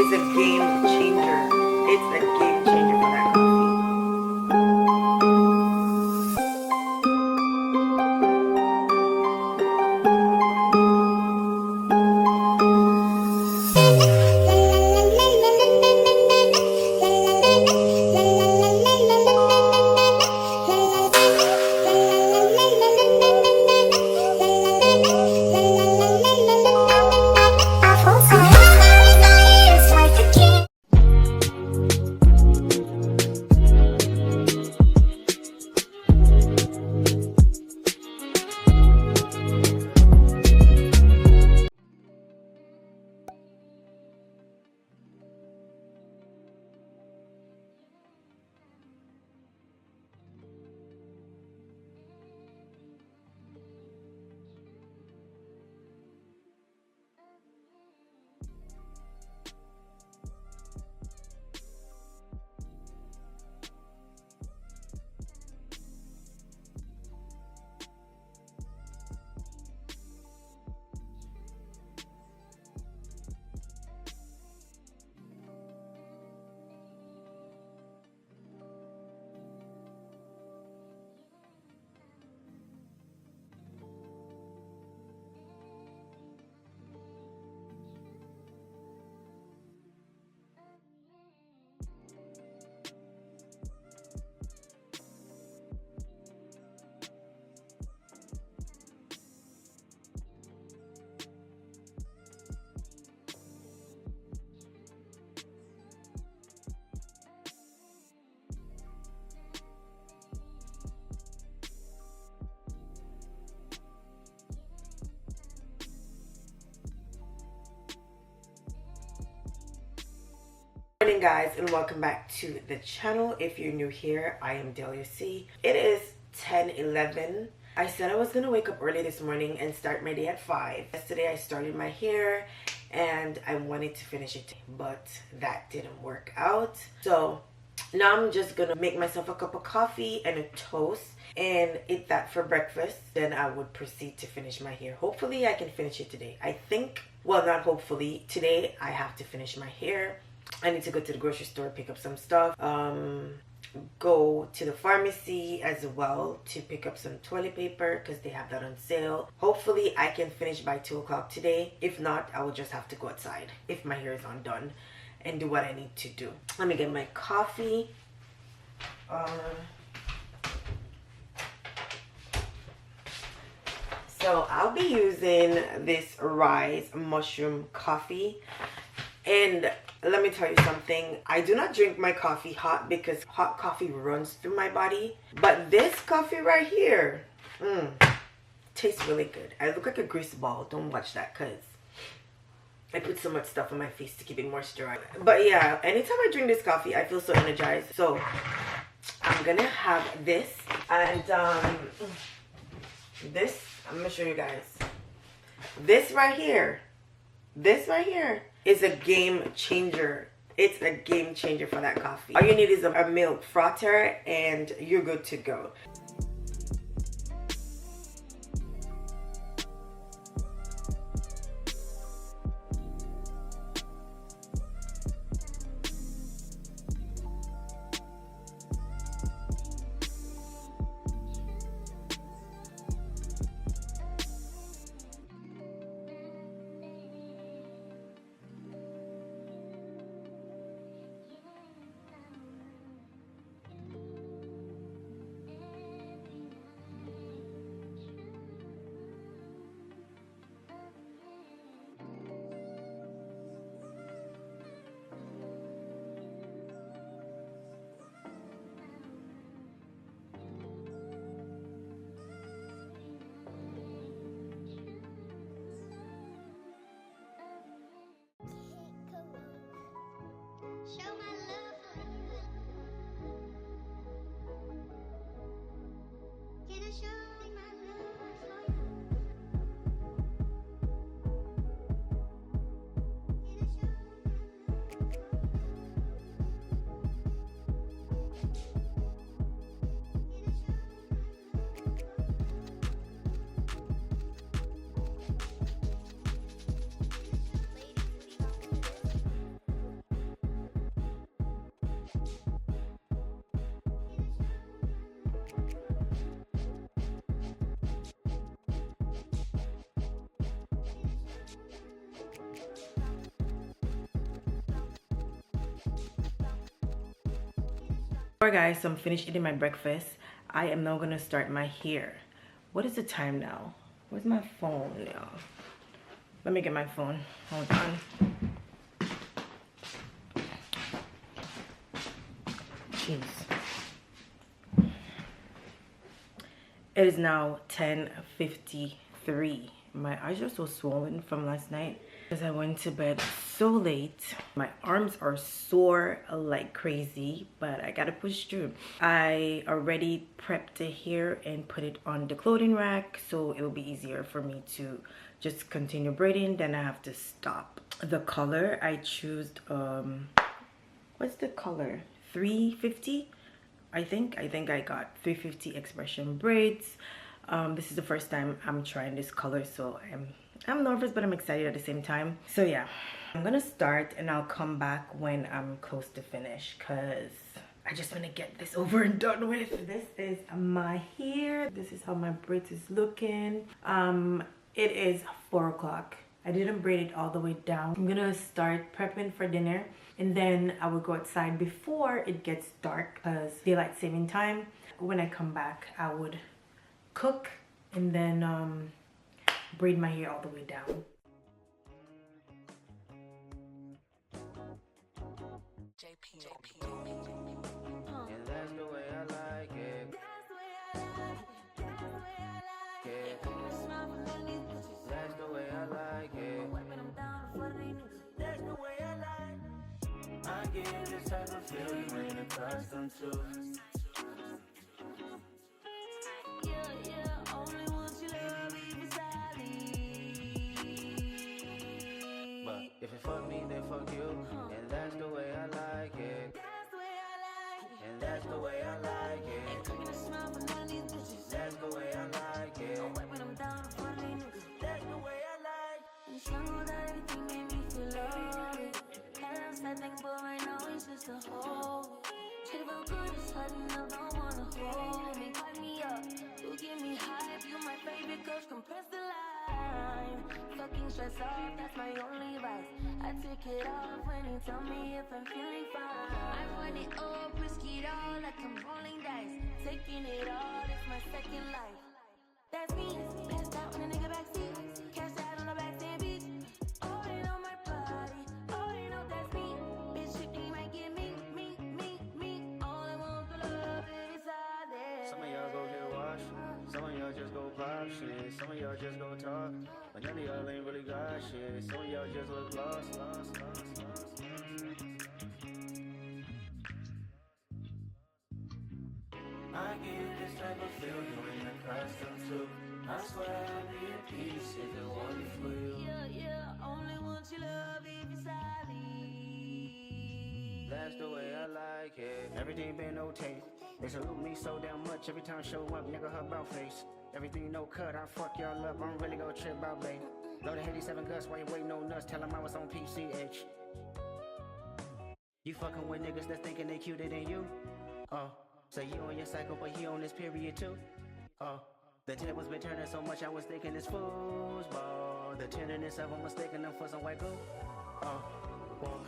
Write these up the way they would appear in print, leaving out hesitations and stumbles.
It's a game changer. It's a game changer for that coffee. Good morning guys, and welcome back to the channel. If you're new here, I am Delia C. It is 10:11. I said I was gonna wake up early this morning and start my day at 5. Yesterday I started my hair and I wanted to finish it, but that didn't work out. So now I'm just gonna make myself a cup of coffee and a toast and eat that for breakfast. Then I would proceed to finish my hair. Hopefully I can finish it today. I think, well, not hopefully, today I have to finish my hair. I need to go to the grocery store, pick up some stuff, go to the pharmacy as well to pick up some toilet paper because they have that on sale. Hopefully I can finish by 2 o'clock today. If not, I will just have to go outside if my hair is undone and do what I need to do. Let me get my coffee. So I'll be using this Ryze mushroom coffee, and let me tell you something. I do not drink my coffee hot because hot coffee runs through my body. But this coffee right here, tastes really good. I look like a grease ball. Don't watch that because I put so much stuff on my face to keep it moisturized. But yeah, anytime I drink this coffee, I feel so energized. So I'm gonna have this, and this, I'm gonna show you guys. This right here is a game changer. It's a game changer for that coffee. All you need is a milk frother and you're good to go. Alright guys, so I'm finished eating my breakfast. I am now gonna start my hair. What is the time now? Where's my phone now? Let me get my phone. Hold on. Jeez. It is now 10:53. My eyes are so swollen from last night because I went to bed so late. My arms are sore like crazy, but I gotta push through. I already prepped the hair and put it on the clothing rack, so it will be easier for me to just continue braiding. Then I have to stop. The color I chose, what's the color? 350. I think I got 350 expression braids. This is the first time I'm trying this color, so I'm nervous, but I'm excited at the same time. So yeah, I'm gonna start and I'll come back when I'm close to finish, because I just want to get this over and done with. This is my hair. This is how my braids is looking. It is 4 o'clock. I didn't braid it all the way down. I'm gonna start prepping for dinner, and then I will go outside before it gets dark because daylight saving time. When I come back, I would cook and then braid my hair all the way down. And that's the way I like it. That's the way I like it. That's the way I like it. That's the way I like it. I get this type of feel you ain't accustomed to. Yeah, only want you love me beside me. But if you fuck me, then fuck you. And that's the way I like it. That's the way I like it. And that's the way I like it. Ain't cooking a smile for none of these bitches. That's the way I like it. Don't wait when I'm down in front of these niggas. That's the way I like it. And struggle that everything made me feel loaded. Had a sad thing, but right now it's just a hold. Shit feel good, it's sudden, I don't wanna hold me. Pipe me up, you give me hype. You my favorite coach, compress the line. Fucking stress off, that's my only vice. I take it off when you tell me if I'm feeling fine. I run it up, risk it all like I'm rolling dice. Taking it all, it's my second life. That's me, bitches out in a nigga backseat. Cash out on the back stand beach. Oh, they know my body, oh, they know that's me. Bitch, you think you might get me. All I want for love is inside there. Some of y'all go get washed, some of y'all just go pop shit. Some of y'all just go talk, but none of y'all ain't really got shit. Some of y'all just look lost. I get this type of feel you ain't accustomed to. I swear I'll be at peace if it wasn't for you. Yeah, only want you love if inside me. That's the way I like it. Everything been no tape. They salute me so damn much every time I show up, nigga, her about face. Everything no cut, I fuck y'all up, I'm really gonna trip out late. Load the 87 guts while you waiting on nuts, tell them I was on PCH. You fucking with niggas that's thinking they cuter than you? Oh, so you on your cycle, but he on this period too? Oh, the tables been turning so much I was thinking it's foosball. The tenderness of them mistaking them for some white girl. Oh, walk,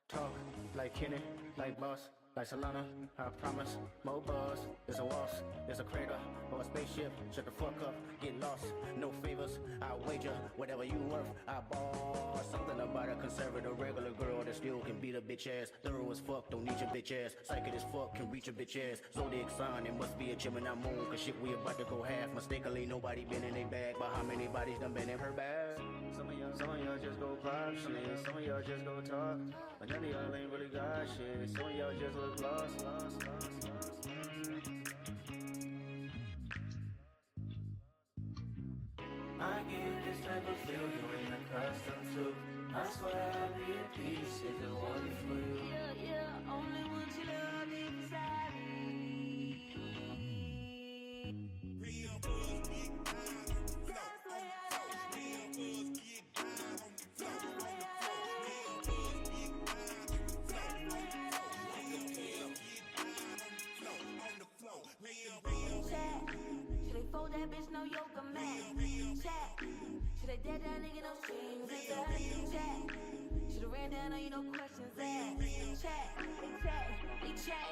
talk, like Kenny, like boss. Like Solana, I promise, more buzz, it's a waltz, it's a crater, or a spaceship, shut the fuck up, get lost, no favors, I wager, whatever you worth, I ball, something about a conservative regular girl that still can beat a bitch ass, thorough as fuck, don't need your bitch ass, psychic as fuck, can reach a bitch ass, zodiac sign, it must be a Gemini moon, cause shit we about to go half, mistakenly nobody been in their bag, but how many bodies done been in her bag? Some of y'all just go pop shit, some of y'all just go talk, but none of y'all ain't really got shit, some of y'all just look lost. I get this type of feel you ain't accustomed to. I swear I'll be at peace if it wasn't for you. Yeah, only want you love me beside me. Real buzz, big time, that's the way I like it. Real buzz, big time, that's the way I like it. Real buzz, big time, that's the way I like it. Should they fold that bitch, no yoga mat? Chat. Should they dead that nigga, no strings? Chat. Should have ran down on you, no questions asked. Chat. They chat.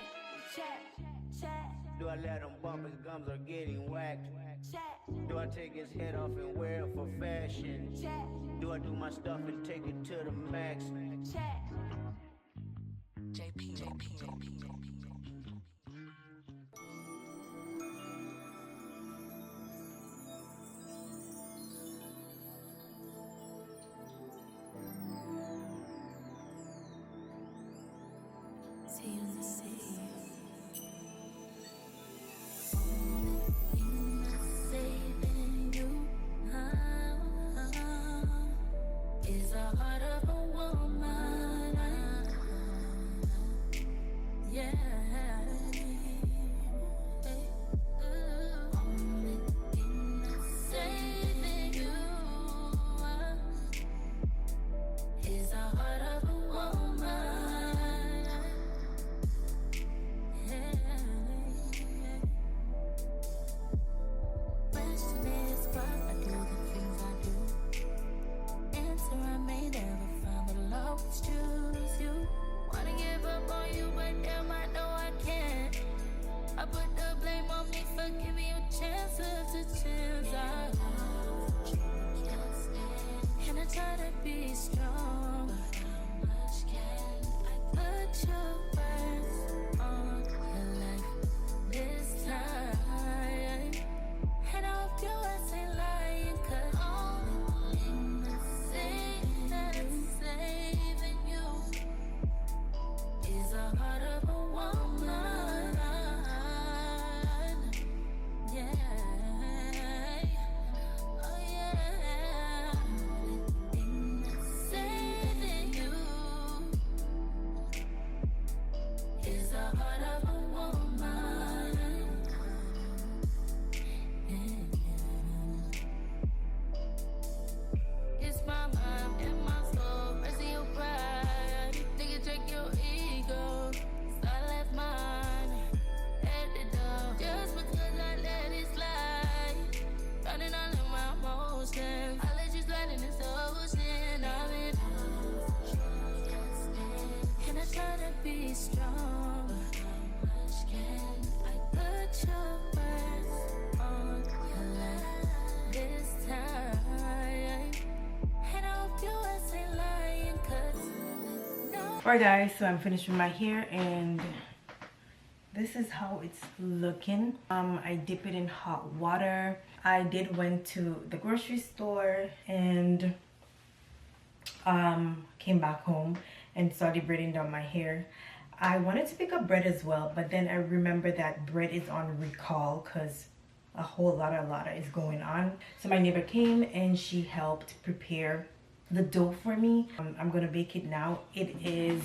Do I let him bump his gums or getting whacked? Do I take his head off and wear it for fashion? Do I do my stuff and take it to the max? Alright guys, so I'm finished with my hair and this is how it's looking. I dip it in hot water. I did went to the grocery store and came back home and started braiding down my hair. I wanted to pick up bread as well, but then I remember that bread is on recall because a whole lot is going on. So my neighbor came and she helped prepare the dough for me. I'm gonna bake it now. It is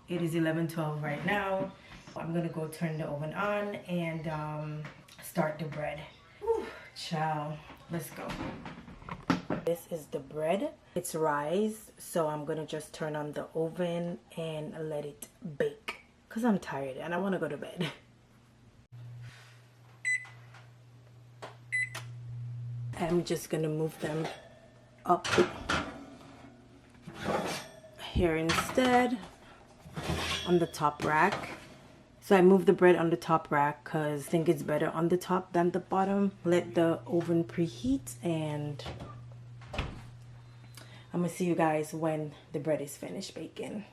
11:12 right now. I'm gonna go turn the oven on and start the bread. Whew, ciao, let's go. This is the bread. It's Ryze, so I'm gonna just turn on the oven and let it bake because I'm tired and I want to go to bed. I'm just gonna move them up here instead on the top rack. So I moved the bread on the top rack because I think it's better on the top than the bottom. Let the oven preheat and I'm gonna see you guys when the bread is finished baking.